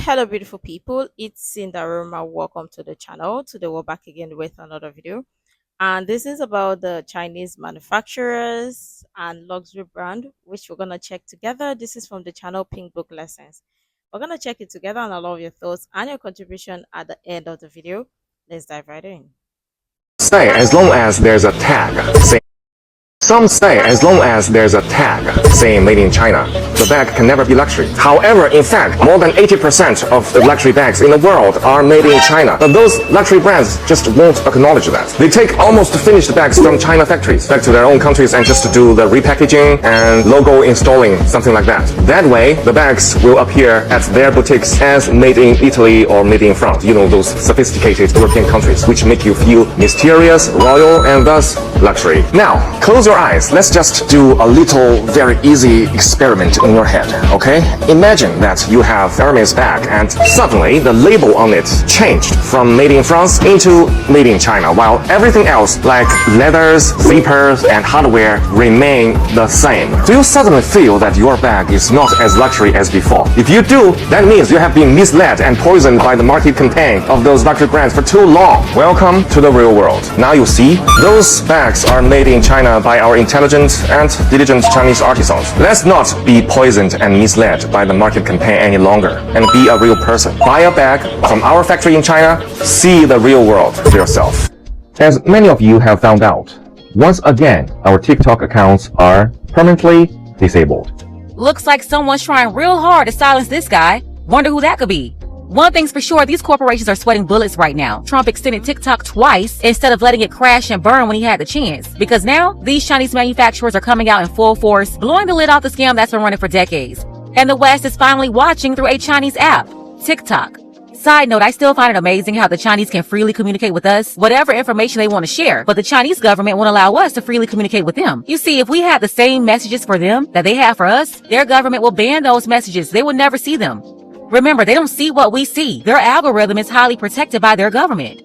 Hello, beautiful people. It's Sindafam. Welcome to the channel. Today, we're back again with another video. And this is about the Chinese manufacturers and luxury brand, which we're going to check together. This is from the channel Pink Book Lessons. We're going to check it together and I love your thoughts and your contribution at the end of the video. Let's dive right in. Say as long as there's a tag. Some say as long as there's a tag saying made in China, the bag can never be luxury. However, in fact, more than 80% of the luxury bags in the world are made in China. But those luxury brands just won't acknowledge that. They take almost finished bags from China factories back to their own countries and just do the repackaging and logo installing, something like that. That way, the bags will appear at their boutiques as made in Italy or made in France. You know, those sophisticated European countries, which make you feel mysterious, royal, and thus luxury. Now, close your eyes. Let's just do a little very easy experiment in your head, okay? Imagine that you have Hermes bag and suddenly the label on it changed from made in France into made in China, while everything else like leathers, zippers, and hardware remain the same. Do you suddenly feel that your bag is not as luxury as before? If you do, that means you have been misled and poisoned by the market campaign of those luxury brands for too long. Welcome to the real world. Now you see, those bags are made in China by our intelligent and diligent Chinese artisans. Let's not be poisoned and misled by the market campaign any longer and be a real person. Buy a bag from our factory in China, see the real world for yourself. As many of you have found out, once again, our TikTok accounts are permanently disabled. Looks like someone's trying real hard to silence this guy. Wonder who that could be. One thing's for sure, these corporations are sweating bullets right now. Trump extended TikTok twice instead of letting it crash and burn when he had the chance. Because now, these Chinese manufacturers are coming out in full force, blowing the lid off the scam that's been running for decades. And the West is finally watching through a Chinese app, TikTok. Side note, I still find it amazing how the Chinese can freely communicate with us, whatever information they want to share, but the Chinese government won't allow us to freely communicate with them. You see, if we had the same messages for them that they have for us, their government will ban those messages. They would never see them. Remember, they don't see what we see. Their algorithm is highly protected by their government.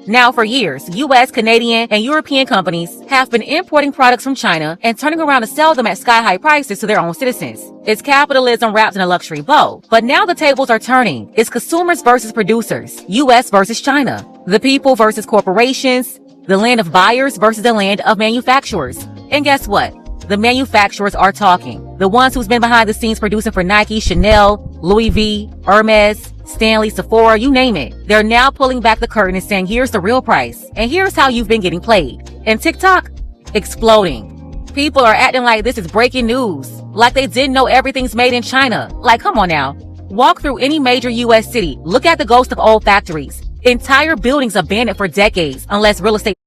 Now, for years, U.S., Canadian, and European companies have been importing products from China and turning around to sell them at sky-high prices to their own citizens. It's capitalism wrapped in a luxury bow. But now the tables are turning. It's consumers versus producers, U.S. versus China, the people versus corporations, the land of buyers versus the land of manufacturers. And guess what? The manufacturers are talking. The ones who's been behind the scenes producing for Nike, Chanel, Louis V, Hermes, Stanley, Sephora, you name it. They're now pulling back the curtain and saying, here's the real price. And here's how you've been getting played. And TikTok, exploding. People are acting like this is breaking news. Like they didn't know everything's made in China. Like, come on now. Walk through any major U.S. city. Look at the ghost of old factories. Entire buildings abandoned for decades unless real estate.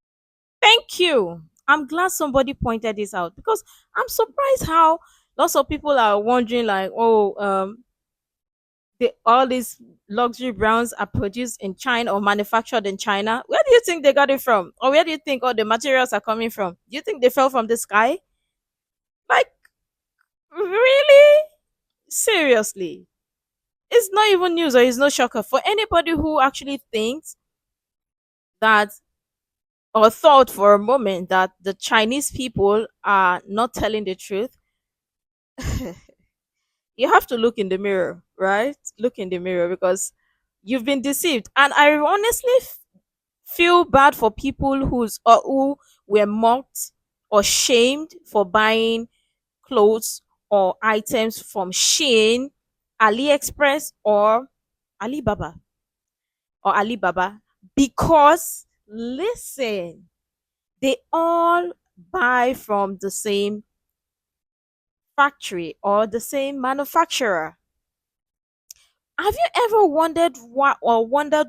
Thank you. I'm glad somebody pointed this out because I'm surprised how lots of people are wondering like, all these luxury brands are produced in China or manufactured in China. Where do you think they got it from? Or where do you think all the materials are coming from? Do you think they fell from the sky? Like, really? Seriously? It's not even news or it's no shocker for anybody who actually thinks that or thought for a moment that the Chinese people are not telling the truth. You have to look in the mirror, right? Look in the mirror because you've been deceived. And I honestly feel bad for people who were mocked or shamed for buying clothes or items from Shein, AliExpress, or Alibaba Alibaba because listen, they all buy from the same factory or the same manufacturer. Have you ever wondered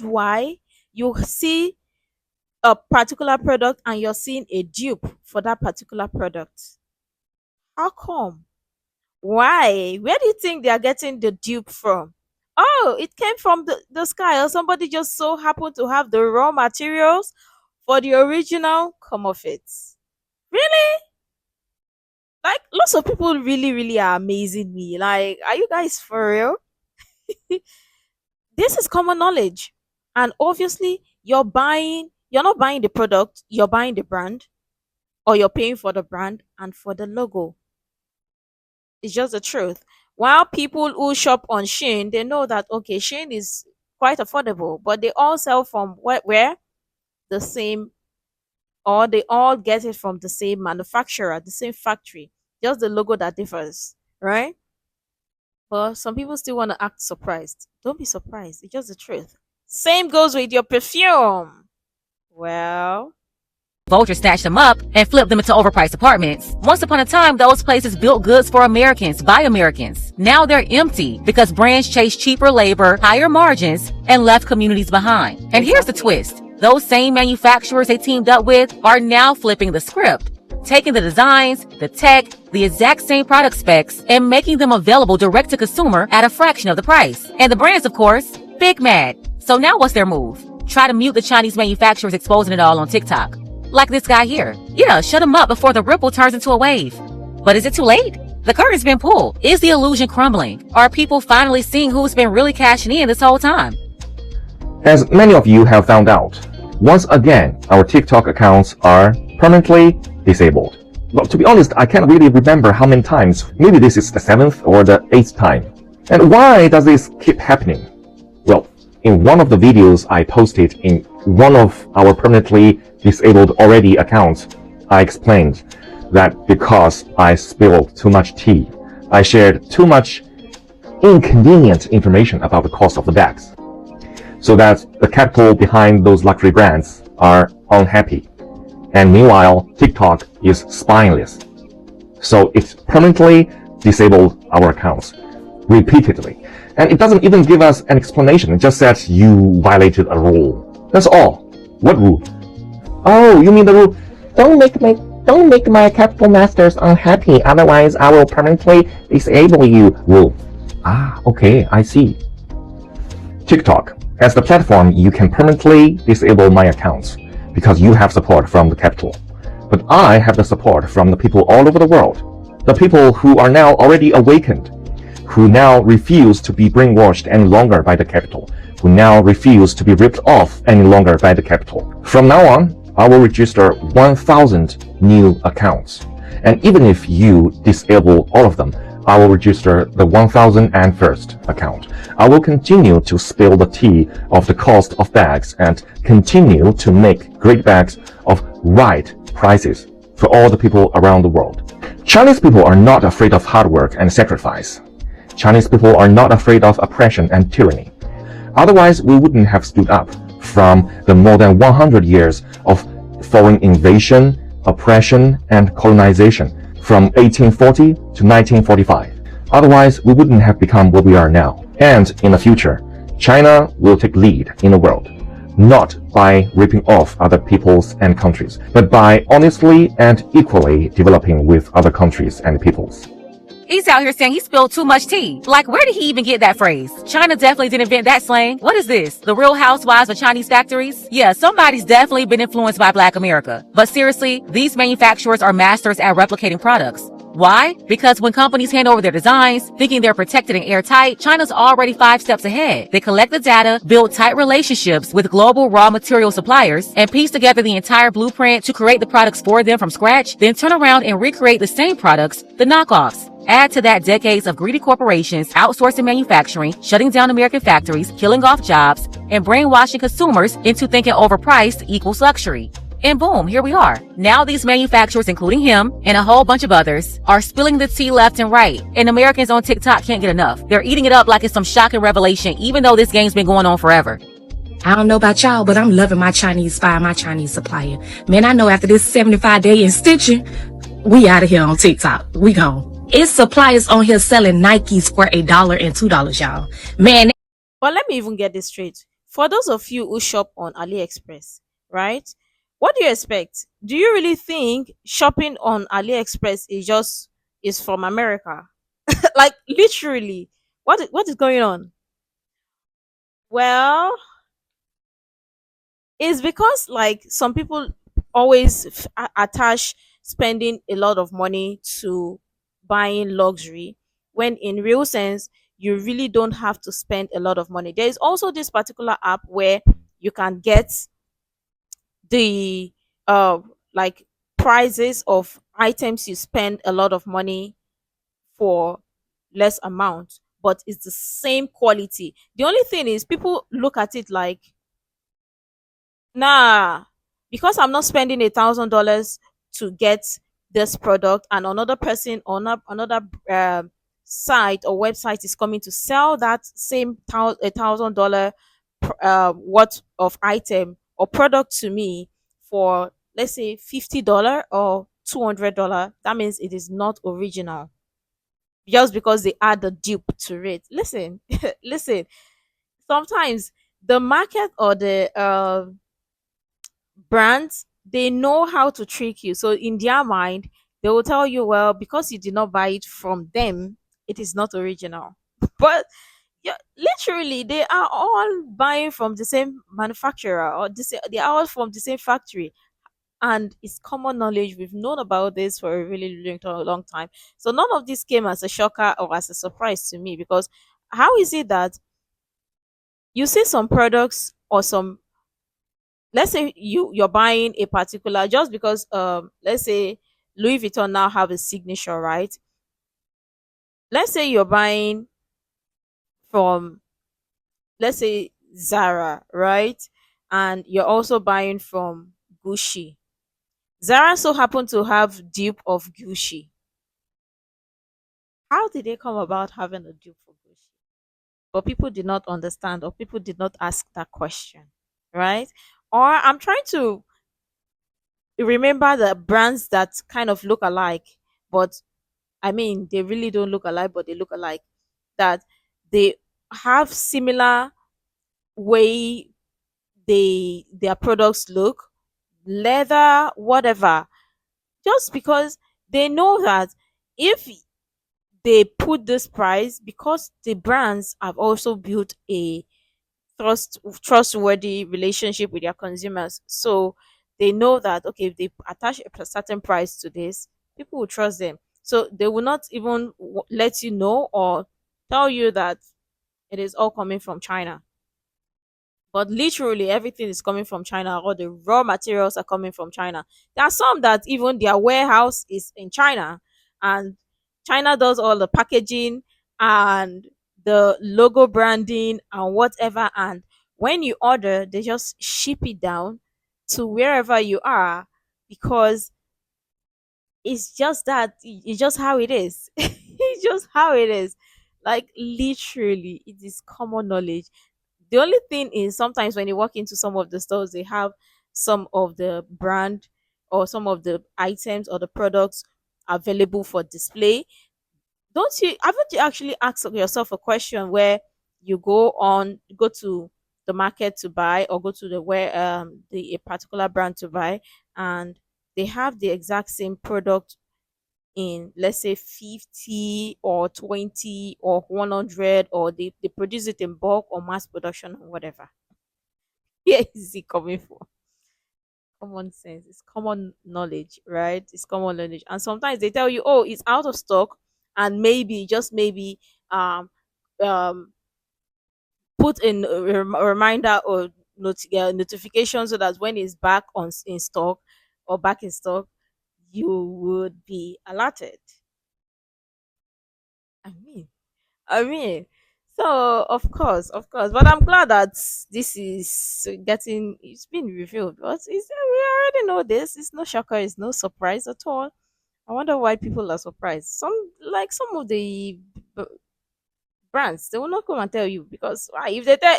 why you see a particular product and you're seeing a dupe for that particular product? How come? Why? Where do you think they are getting the dupe from? Oh, it came from the sky, or somebody just so happened to have the raw materials for the original come of it. Really? Like, lots of people really, really are amazing me. Like, are you guys for real? This is common knowledge. And obviously, you're not buying the product, you're buying the brand, or you're paying for the brand and for the logo. It's just the truth. While people who shop on Shein, they know that okay, Shein is quite affordable, but they all sell from where the same, or they all get it from the same manufacturer, the same factory, just the logo that differs, right? But some people still want to act surprised. Don't be surprised. It's just the truth. Same goes with your perfume. Well, Vultures snatched them up and flipped them into overpriced apartments. Once upon a time, those places built goods for Americans by Americans. Now they're empty because brands chased cheaper labor, higher margins, and left communities behind. And here's the twist. Those same manufacturers they teamed up with are now flipping the script, taking the designs, the tech, the exact same product specs, and making them available direct to consumer at a fraction of the price. And the brands, of course, big mad. So now what's their move? Try to mute the Chinese manufacturers exposing it all on TikTok. Like this guy here. Yeah, shut him up before the ripple turns into a wave. But is it too late? The curtain's been pulled. Is the illusion crumbling? Are people finally seeing who's been really cashing in this whole time? As many of you have found out, once again, our TikTok accounts are permanently disabled. But to be honest, I can't really remember how many times. Maybe this is the 7th or the 8th time. And why does this keep happening? Well, in one of the videos I posted in one of our permanently disabled already accounts, I explained that because I spilled too much tea, I shared too much inconvenient information about the cost of the bags, so that the capital behind those luxury brands are unhappy. And meanwhile, TikTok is spineless. So it permanently disabled our accounts repeatedly. And it doesn't even give us an explanation. It just says you violated a rule. That's all. What rule? Oh, you mean the rule, don't make my capital masters unhappy, otherwise I will permanently disable you rule. Ah, okay, I see. TikTok, as the platform, you can permanently disable my accounts because you have support from the capital. But I have the support from the people all over the world. The people who are now already awakened, who now refuse to be brainwashed any longer by the capital, who now refuse to be ripped off any longer by the capital. From now on, I will register 1,000 new accounts. And even if you disable all of them, I will register the 1,001st account. I will continue to spill the tea of the cost of bags and continue to make great bags of right prices for all the people around the world. Chinese people are not afraid of hard work and sacrifice. Chinese people are not afraid of oppression and tyranny. Otherwise, we wouldn't have stood up from the more than 100 years of foreign invasion, oppression, and colonization from 1840 to 1945. Otherwise, we wouldn't have become what we are now. And in the future, China will take lead in the world, not by ripping off other peoples and countries, but by honestly and equally developing with other countries and peoples. He's out here saying he spilled too much tea. Like, where did he even get that phrase? China definitely didn't invent that slang. What is this? The Real Housewives of Chinese factories? Yeah, somebody's definitely been influenced by Black America. But seriously, these manufacturers are masters at replicating products. Why? Because when companies hand over their designs, thinking they're protected and airtight, China's already 5 steps ahead. They collect the data, build tight relationships with global raw material suppliers, and piece together the entire blueprint to create the products for them from scratch, then turn around and recreate the same products, the knockoffs. Add to that decades of greedy corporations outsourcing manufacturing, shutting down American factories, killing off jobs, and brainwashing consumers into thinking overpriced equals luxury. And boom, here we are. Now these manufacturers, including him and a whole bunch of others, are spilling the tea left and right. And Americans on TikTok can't get enough. They're eating it up like it's some shocking revelation, even though this game's been going on forever. I don't know about y'all, but I'm loving my Chinese buyer, my Chinese supplier. Man, I know after this 75-day extension, we out of here on TikTok. We gone. It's suppliers on here selling Nikes for $1 and $2, y'all. Man. But let me even get this straight. For those of you who shop on AliExpress, right? What do you expect? Do you really think shopping on AliExpress is from America? Like literally, what is going on? Well, it's because like some people always attach spending a lot of money to buying luxury, when in real sense you really don't have to spend a lot of money. There is also this particular app where you can get the like prices of items you spend a lot of money for less amount, but it's the same quality. The only thing is people look at it like, nah, because I'm not spending $1,000 to get this product, and another person or another site or website is coming to sell that same $1,000 worth of item or product to me for, let's say, $50 or $200. That means it is not original just because they add a dupe to it. Listen, listen. Sometimes the market or the brands, they know how to trick you. So in their mind, they will tell you, well, because you did not buy it from them, it is not original. But yeah, literally, they are all buying from the same manufacturer, or they are all from the same factory. And it's common knowledge. We've known about this for a really long time. So none of this came as a shocker or as a surprise to me, because how is it that you see some products or some, let's say you're buying a particular, just because let's say Louis Vuitton now have a signature, right? Let's say you're buying from, let's say, Zara, right? And you're also buying from Gucci. Zara so happened to have dupe of Gucci. How did they come about having a dupe for Gucci? But people did not understand, or people did not ask that question, right? Or I'm trying to remember the brands that kind of look alike, but I mean, they really don't look alike, but they look alike. That they have similar way their products look, leather, whatever. Just because they know that if they put this price, because the brands have also built a trustworthy relationship with their consumers, so they know that, okay, if they attach a certain price to this, people will trust them, so they will not even let you know or tell you that it is all coming from China. But literally everything is coming from China. All the raw materials are coming from China. There are some that even their warehouse is in China, and China does all the packaging and the logo branding and whatever. And when you order, they just ship it down to wherever you are, because it's just that, it's just how it is. It's just how it is. Like literally, it is common knowledge. The only thing is, sometimes when you walk into some of the stores, they have some of the brand or some of the items or the products available for display. Don't you Haven't you actually asked yourself a question where you go to the market to buy, or go to the where the a particular brand to buy, and they have the exact same product in, let's say, 50 or 20 or 100, or they produce it in bulk or mass production or whatever. Where is it coming from? Common sense. It's common knowledge, right? It's common knowledge. And sometimes they tell you, oh, it's out of stock, and maybe, just maybe, um um put in a reminder or notification, so that when it's back in stock, or back in stock, you would be alerted. I mean, I mean, so of course, but I'm glad that this is it's been revealed. But we already know this. It's no shocker. It's no surprise at all. I wonder why people are surprised. Some of the b- brands, they will not come and tell you, because why? If they tell,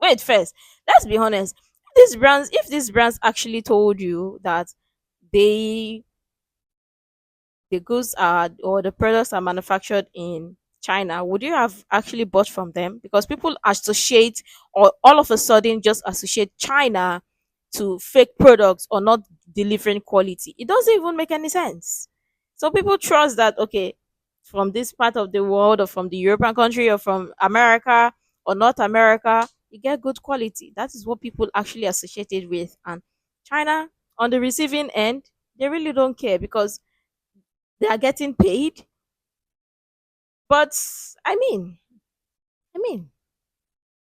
wait first, let's be honest. If these brands actually told you that they the goods are or the products are manufactured in China, would you have actually bought from them? Because people associate, or all of a sudden just associate China to fake products or not delivering quality. It doesn't even make any sense. So people trust that, okay, from this part of the world, or from the European country, or from America or North America, you get good quality. That is what people actually associate it with. And China, on the receiving end, they really don't care, because they are getting paid. But I mean, I mean,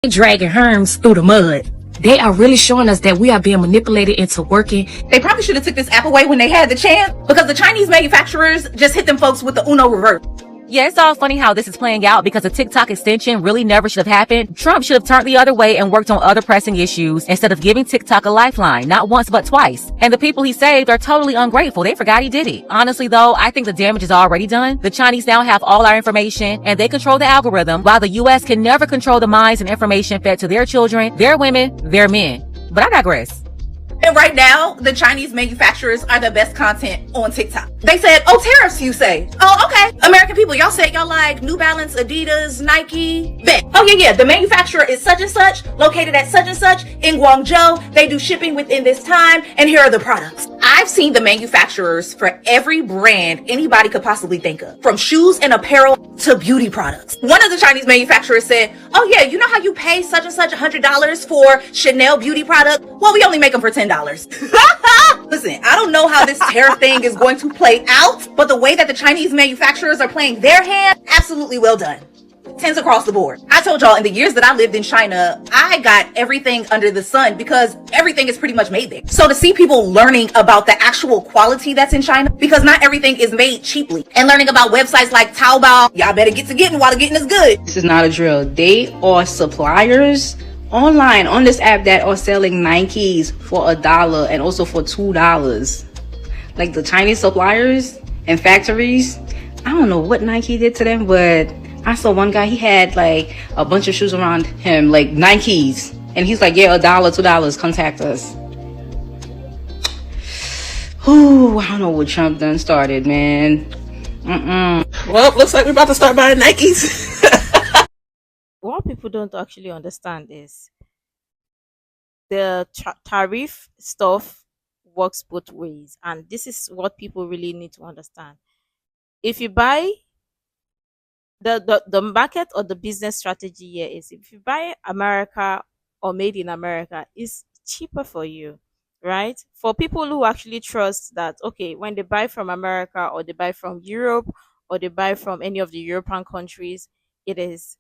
Dragging Herms through the mud. They are really showing us that we are being manipulated into working. They probably should have took this app away when they had the chance, because the Chinese manufacturers just hit them folks with the Uno reverse. Yeah, it's all funny how this is playing out because a TikTok extension really never should have happened. Trump should have turned the other way and worked on other pressing issues instead of giving TikTok a lifeline, not once but twice. And the people he saved are totally ungrateful. They forgot he did it. Honestly though, I think the damage is already done. The Chinese now have all our information and they control the algorithm, while the US can never control the minds and information fed to their children, their women, their men. But I digress. And right now, the Chinese manufacturers are the best content on TikTok. They said, oh, tariffs, you say. Oh, okay. American people, y'all say y'all like New Balance, Adidas, Nike. Bet. Oh, yeah. The manufacturer is such and such, located at such and such in Guangzhou. They do shipping within this time, and here are the products. I've seen the manufacturers for every brand anybody could possibly think of, from shoes and apparel to beauty products. One of the Chinese manufacturers said, oh, yeah, you know how you pay such and such $100 for Chanel beauty product? Well, we only make them for $10. Listen, I don't know how this tariff thing is going to play out, but the way that the Chinese manufacturers are playing their hand, absolutely well done. Tens across the board. I told y'all in the years that I lived in China, I got everything under the sun because everything is pretty much made there. So to see people learning about the actual quality that's in China, because not everything is made cheaply, and learning about websites like Taobao, y'all better get to getting while the getting is good. This is not a drill. They are suppliers online on this app that are selling Nikes for $1 and also for $2. Like the Chinese suppliers and factories, I don't know what Nike did to them, but I saw one guy, he had like a bunch of shoes around him, like Nikes, and he's like, yeah, $1, $2, contact us. Ooh, I don't know what Trump done started, man. Well, looks like we're about to start buying Nikes. What people don't actually understand is the tariff stuff works both ways, and this is what people really need to understand. If you buy the market or the business strategy here is, if you buy America or made in America, it's cheaper for you, right? For people who actually trust that, okay, when they buy from America or they buy from Europe or they buy from any of the European countries, it is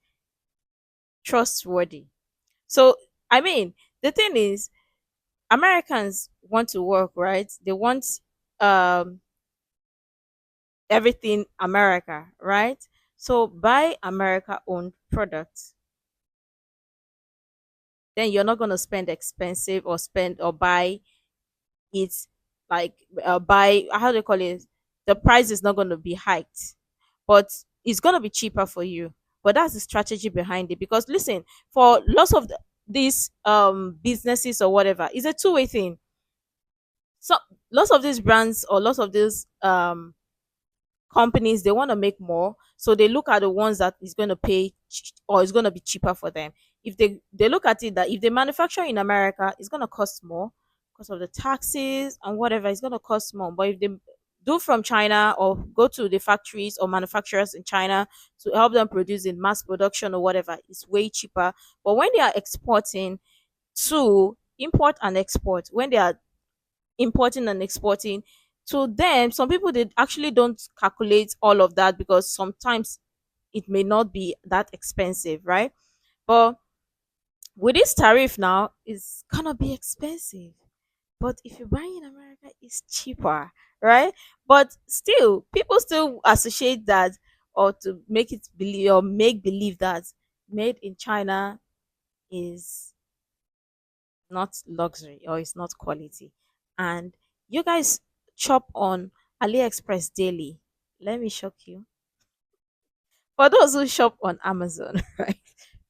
trustworthy. So, I mean, the thing is, Americans want to work, right? They want um everything America, right? So buy America owned products. Then you're not gonna spend expensive or spend or buy it like buy, how do you call it? The price is not gonna be hiked, but it's gonna be cheaper for you. But that's the strategy behind it. Because listen, for lots of these businesses or whatever, it's a two-way thing. So lots of these brands or lots of these companies, they want to make more, so they look at the ones that is going to pay or is going to be cheaper for them. If they look at it that if they manufacture in America, it's going to cost more because of the taxes and whatever, it's going to cost more. But if they do from China or go to the factories or manufacturers in China to help them produce in mass production or whatever, it's way cheaper. But when they are exporting, to import and export, when they are importing and exporting, to them, some people, they actually don't calculate all of that because sometimes it may not be that expensive, right? But with this tariff now, it's gonna be expensive. But if you buy in America, it's cheaper, right? But still, people still associate that, or to make it believe or make believe that made in China is not luxury or it's not quality. And you guys shop on AliExpress daily. Let me shock you. For those who shop on Amazon, right?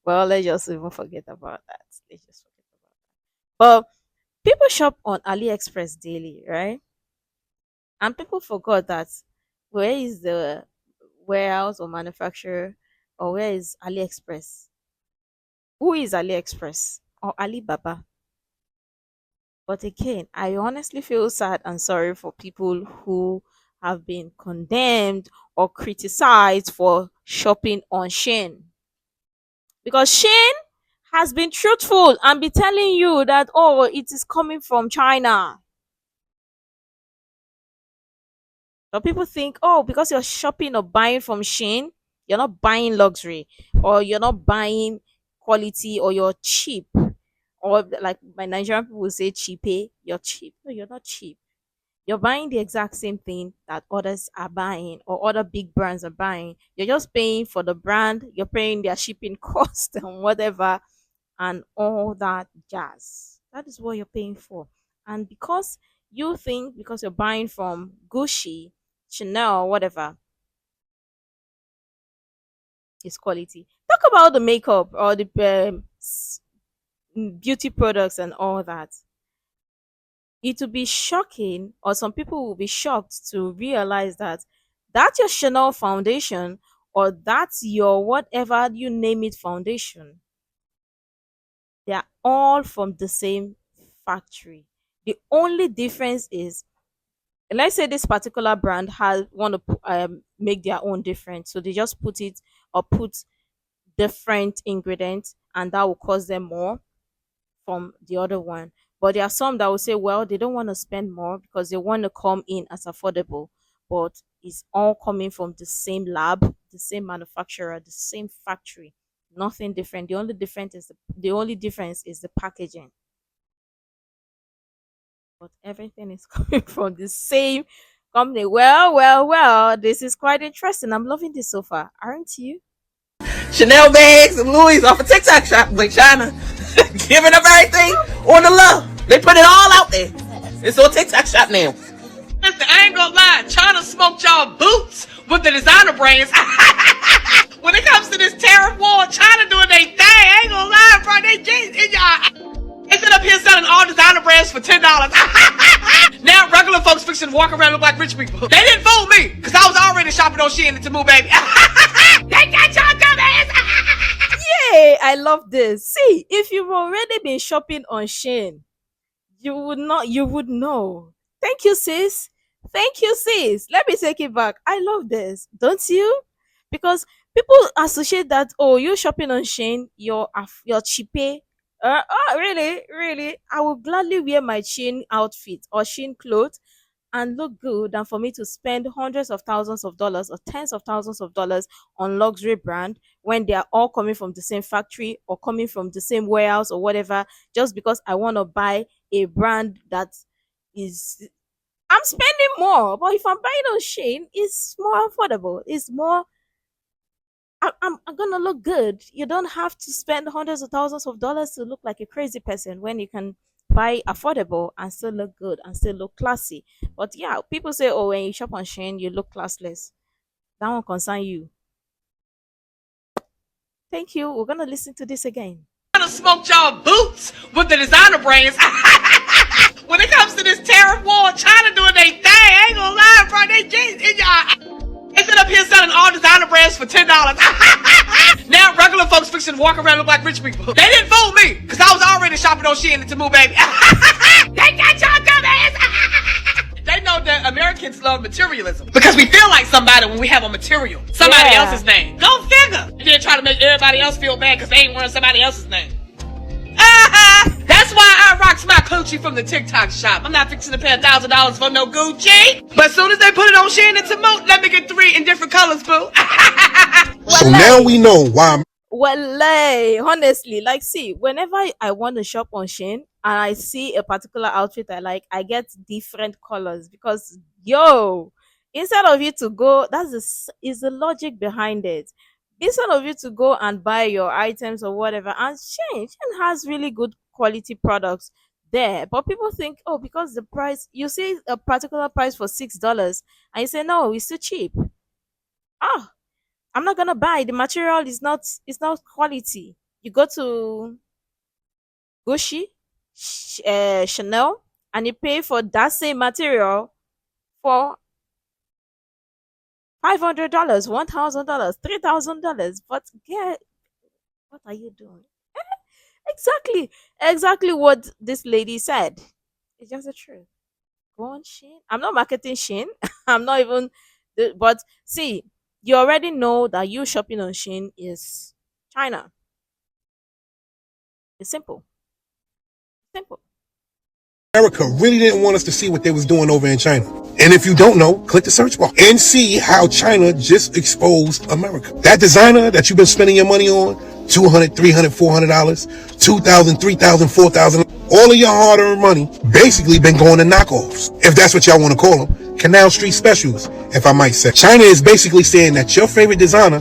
Well, let's just even forget about that. Let's just forget about that. But people shop on AliExpress daily, right? And people forgot that, where is the warehouse or manufacturer, or where is AliExpress? Who is AliExpress or Alibaba? But again, I honestly feel sad and sorry for people who have been condemned or criticized for shopping on Shein. Because Shein has been truthful and be telling you that, oh, it is coming from China. But people think, oh, because you're shopping or buying from Shein, you're not buying luxury, or you're not buying quality, or you're cheap. Or like my Nigerian people will say cheap, you're cheap. No, you're not cheap. You're buying the exact same thing that others are buying or other big brands are buying. You're just paying for the brand, you're paying their shipping cost and whatever and all that jazz. That is what you're paying for. And because you think because you're buying from Gucci, Chanel, whatever, is quality. Talk about the makeup or the beauty products and all that. It will be shocking, or some people will be shocked to realize that that's your Chanel foundation or that's your whatever you name it foundation. They are all from the same factory. The only difference is, let's say this particular brand has want to make their own different, so they just put it or put different ingredients, and that will cost them more from the other one. But there are some that will say, well, they don't want to spend more because they want to come in as affordable. But it's all coming from the same lab, the same manufacturer, the same factory. Nothing different. The only difference is the packaging. But everything is coming from the same company. Well. This is quite interesting. I'm loving this so far, aren't you? Chanel bags and Louis off a TikTok shop like China. Giving up everything on the low. They put it all out there. It's on TikTok shop now. Listen, I ain't gonna lie. China smoked y'all boots with the designer brands. When it comes to this tariff war, China doing their thing. I ain't gonna lie, bro. They sit up here selling all designer brands for $10. Now regular folks fixing to walk around look like rich people. They didn't fool me, because I was already shopping on Shein and Temu, baby. They got y'all dumbass. Yay! I love this. See, if you've already been shopping on Shein, you would know. Thank you, sis. Thank you, sis. Let me take it back. I love this. Don't you? Because people associate that, oh, you shopping on Shein, you're cheapy. Oh, really? Really? I will gladly wear my Shein outfit or Shein clothes and look good than for me to spend hundreds of thousands of dollars or tens of thousands of dollars on luxury brand when they are all coming from the same factory or coming from the same warehouse or whatever, just because I want to buy a brand that is, I'm spending more. But if I'm buying on Shein, it's more affordable. It's more, I'm gonna look good. You don't have to spend hundreds of thousands of dollars to look like a crazy person when you can buy affordable and still look good and still look classy. But yeah, people say, oh, when you shop on Shein, you look classless. That won't concern you. Thank you. We're gonna listen to this again. China smoked y'all boots with the designer brands. When it comes to this tariff war, China doing their thing. I ain't gonna lie, bro. They sit up here selling all designer brands for $10. Now regular folks fixing to walk around look like rich people. They didn't fool me, because I was already shopping on Shein and Temu, baby. They got y'all dumbass. They know that Americans love materialism because we feel like somebody when we have a material, somebody Yeah. else's name. Go figure. And then try to make everybody else feel bad because they ain't wearing somebody else's name. That's why I rocks my Gucci from the TikTok shop. I'm not fixing to pay $1,000 for no Gucci. But as soon as they put it on Shein and Temu, let me get 3 in different colors, boo. So now we know why Well, honestly, like, see, whenever I want to shop on Shein and I see a particular outfit I like, I get different colors because, yo, instead of you to go, is the logic behind it. Instead of you to go and buy your items or whatever, and Shein has really good quality products there. But people think, oh, because the price, you see a particular price for $6, and you say, no, it's too cheap. Ah, I'm not gonna buy. The material is not quality. You go to Gucci, Chanel, and you pay for that same material for $500, $1,000, $3,000. But get, what are you doing? Exactly what this lady said. It's just the truth. Go on Shein. I'm not marketing Shein. I'm not even. But see, you already know that you shopping on Shein is China. It's simple. Simple. America really didn't want us to see what they was doing over in China. And if you don't know, click the search bar and see how China just exposed America. That designer that you've been spending your money on, $200, $300, $400, $2,000, $3,000, $4,000. All of your hard-earned money basically been going to knockoffs, if that's what y'all want to call them. Canal Street specials, if I might say. China is basically saying that your favorite designer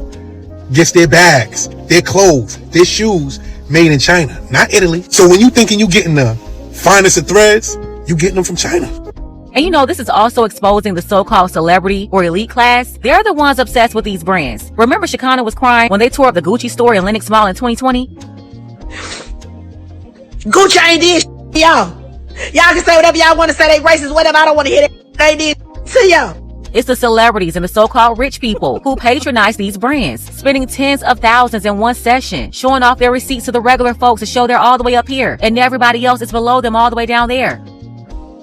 gets their bags, their clothes, their shoes made in China, not Italy. So when you thinking you getting the finest of threads, you getting them from China. And you know, this is also exposing the so-called celebrity or elite class. They're the ones obsessed with these brands. Remember Shekinah was crying when they tore up the Gucci store in Lenox Mall in 2020? Gucci ain't did y'all. Y'all can say whatever y'all want to say. They racist, whatever. I don't want to hear that. They did to y'all. It's the celebrities and the so-called rich people who patronize these brands, spending tens of thousands in one session, showing off their receipts to the regular folks to show they're all the way up here and everybody else is below them all the way down there.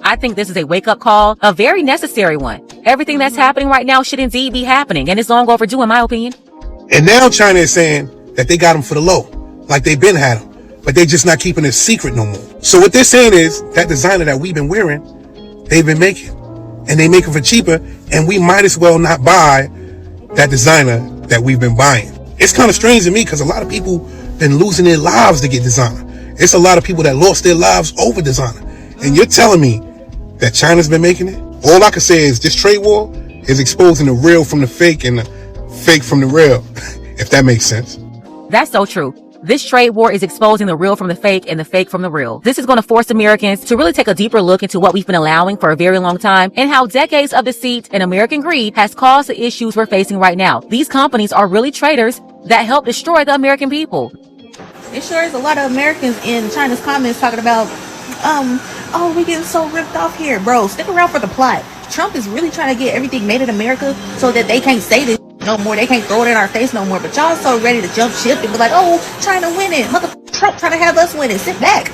I think this is a wake-up call, a very necessary one. Everything that's happening right now should indeed be happening, and it's long overdue in my opinion. And now China is saying that they got them for the low, like they been had them, but they just not keeping it secret no more. So what they're saying is that designer that we've been wearing, they've been making, and they make it for cheaper, and we might as well not buy that designer that we've been buying. It's kind of strange to me because a lot of people been losing their lives to get designer. It's a lot of people that lost their lives over designer. And you're telling me that China's been making it? All I can say is this trade war is exposing the real from the fake and the fake from the real, if that makes sense. That's so true. This trade war is exposing the real from the fake and the fake from the real. This is going to force Americans to really take a deeper look into what we've been allowing for a very long time and how decades of deceit and American greed has caused the issues we're facing right now. These companies are really traitors that help destroy the American people. It sure is a lot of Americans in China's comments talking about, oh, we getting so ripped off here. Bro, stick around for the plot. Trump is really trying to get everything made in America so that they can't say this no more. They can't throw it in our face no more. But y'all so ready to jump ship and be like, oh, China winning. Mother Trump trying to have us winning. Sit back.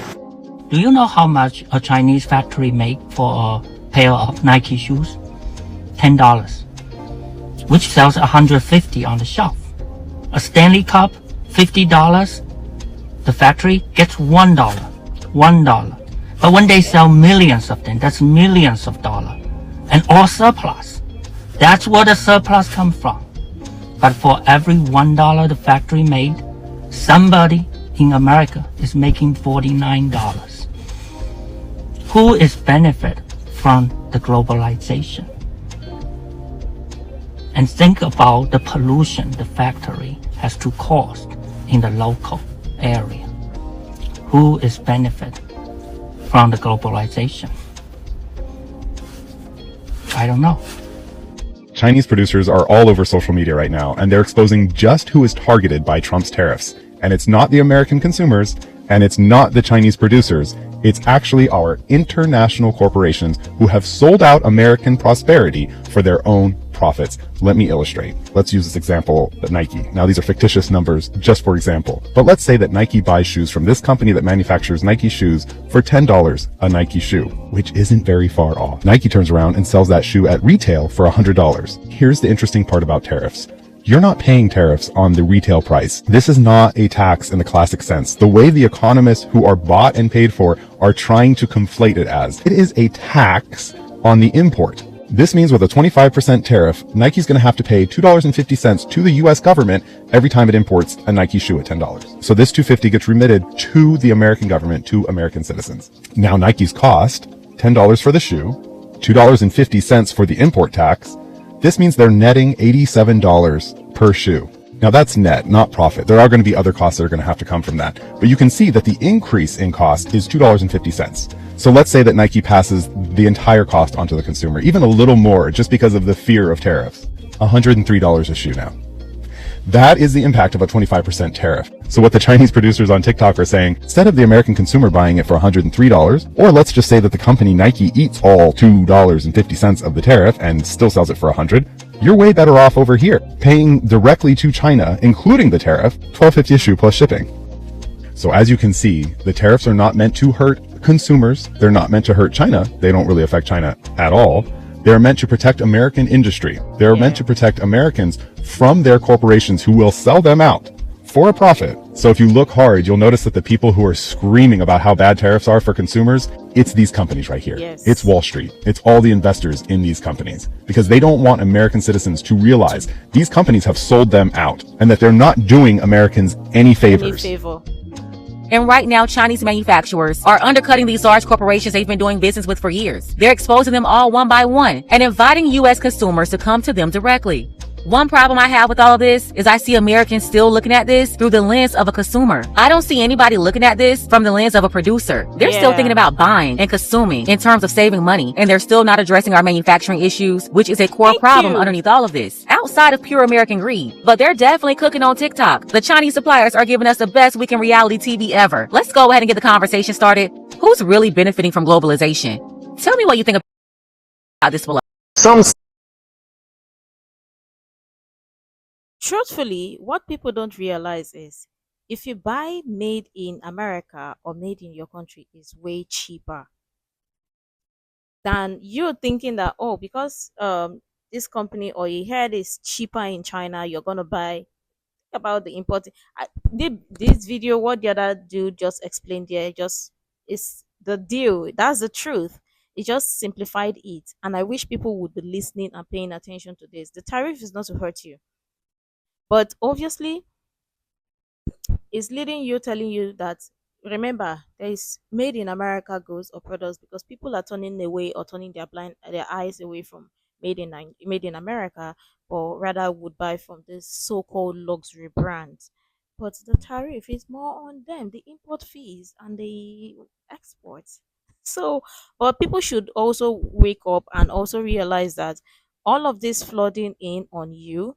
Do you know how much a Chinese factory make for a pair of Nike shoes? $10, which sells 150 on the shelf. A Stanley Cup, $50. The factory gets $1. $1. But when they sell millions of them, that's millions of dollars. And all surplus. That's where the surplus comes from. But for every $1 the factory made, somebody in America is making $49. Who is benefit from the globalization? And think about the pollution the factory has to cause in the local area. Who is benefit from the globalization? I don't know. Chinese producers are all over social media right now, and they're exposing just who is targeted by Trump's tariffs. And it's not the American consumers, and it's not the Chinese producers. It's actually our international corporations who have sold out American prosperity for their own profits. Let me illustrate. Let's use this example at Nike. Now, these are fictitious numbers, just for example. But let's say that Nike buys shoes from this company that manufactures Nike shoes for $10 a Nike shoe, which isn't very far off. Nike turns around and sells that shoe at retail for $100. Here's the interesting part about tariffs. You're not paying tariffs on the retail price. This is not a tax in the classic sense. The way the economists who are bought and paid for are trying to conflate it as. It is a tax on the import. This means with a 25% tariff, Nike's going to have to pay $2.50 to the US government every time it imports a Nike shoe at $10. So this $2.50 gets remitted to the American government, to American citizens. Now Nike's cost, $10 for the shoe, $2.50 for the import tax. This means they're netting $87 per shoe. Now that's net, not profit. There are going to be other costs that are going to have to come from that. But you can see that the increase in cost is $2.50. So let's say that Nike passes the entire cost onto the consumer, even a little more, just because of the fear of tariffs. $103 a shoe now. That is the impact of a 25% tariff. So what the Chinese producers on TikTok are saying, instead of the American consumer buying it for $103, or let's just say that the company Nike eats all $2.50 of the tariff and still sells it for $100, you're way better off over here, paying directly to China, including the tariff, $12.50 a shoe plus shipping. So as you can see, the tariffs are not meant to hurt consumers. They're not meant to hurt China. They don't really affect China at all. They're meant to protect American industry. They're meant to protect Americans from their corporations who will sell them out for a profit. So if you look hard, you'll notice that the people who are screaming about how bad tariffs are for consumers, it's these companies right here. Yes. It's Wall Street. It's all the investors in these companies, because they don't want American citizens to realize these companies have sold them out and that they're not doing Americans any favors. And right now, Chinese manufacturers are undercutting these large corporations they've been doing business with for years. They're exposing them all one by one and inviting U.S. consumers to come to them directly. One problem I have with all of this is I see Americans still looking at this through the lens of a consumer. I don't see anybody looking at this from the lens of a producer. They're still thinking about buying and consuming in terms of saving money, and they're still not addressing our manufacturing issues, which is a core problem underneath all of this, outside of pure American greed. But they're definitely cooking on TikTok. The Chinese suppliers are giving us the best weekend reality TV ever. Let's go ahead and get the conversation started. Who's really benefiting from globalization? Tell me what you think about this below. Truthfully, what people don't realize is if you buy made in America or made in your country is way cheaper than you thinking that, oh, because this company or your head is cheaper in China, you're gonna buy. About the importing. I did this video. What the other dude just explained there, just is the deal. That's the truth. It just simplified it, and I wish people would be listening and paying attention to this. The tariff is not to hurt you, but obviously it's leading you, telling you that remember there is made in America goods or products, because people are turning away or turning their eyes away from made in America, or rather would buy from this so-called luxury brands. But the tariff is more on them, the import fees and the exports. So, but people should also wake up and also realize that all of this flooding in on you.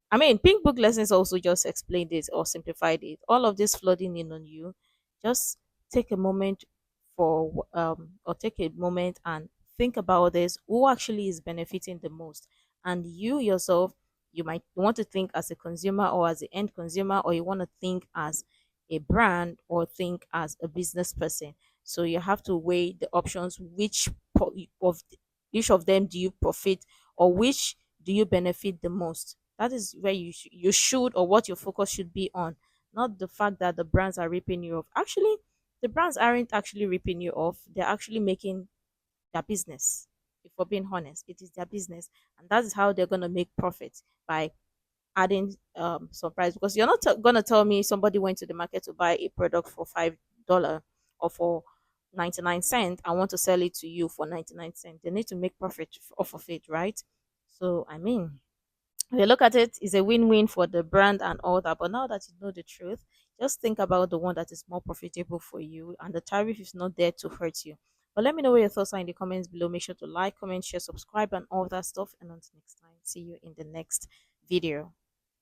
I mean, Pink Book Lessons also just explained it or simplified it. All of this flooding in on you, just take a moment or take a moment and think about this. Who actually is benefiting the most? And you yourself, you might want to think as a consumer or as an end consumer, or you want to think as a brand or think as a business person. So you have to weigh the options. Which of them do you profit, or which do you benefit the most? That is where you should, or what your focus should be on, not the fact that the brands are ripping you off. Actually, the brands aren't actually ripping you off. They're actually making their business. If we're being honest, it is their business, and that is how they're gonna make profit, by adding some price. Because you're not gonna tell me somebody went to the market to buy a product for $5 or for 99 cents. I want to sell it to you for 99 cents. They need to make profit off of it, right? So I mean, if you look at it, it's a win-win for the brand and all that. But now that you know the truth, just think about the one that is more profitable for you, and the tariff is not there to hurt you. But let me know what your thoughts are in the comments below. Make sure to like, comment, share, subscribe, and all that stuff. And until next time, see you in the next video.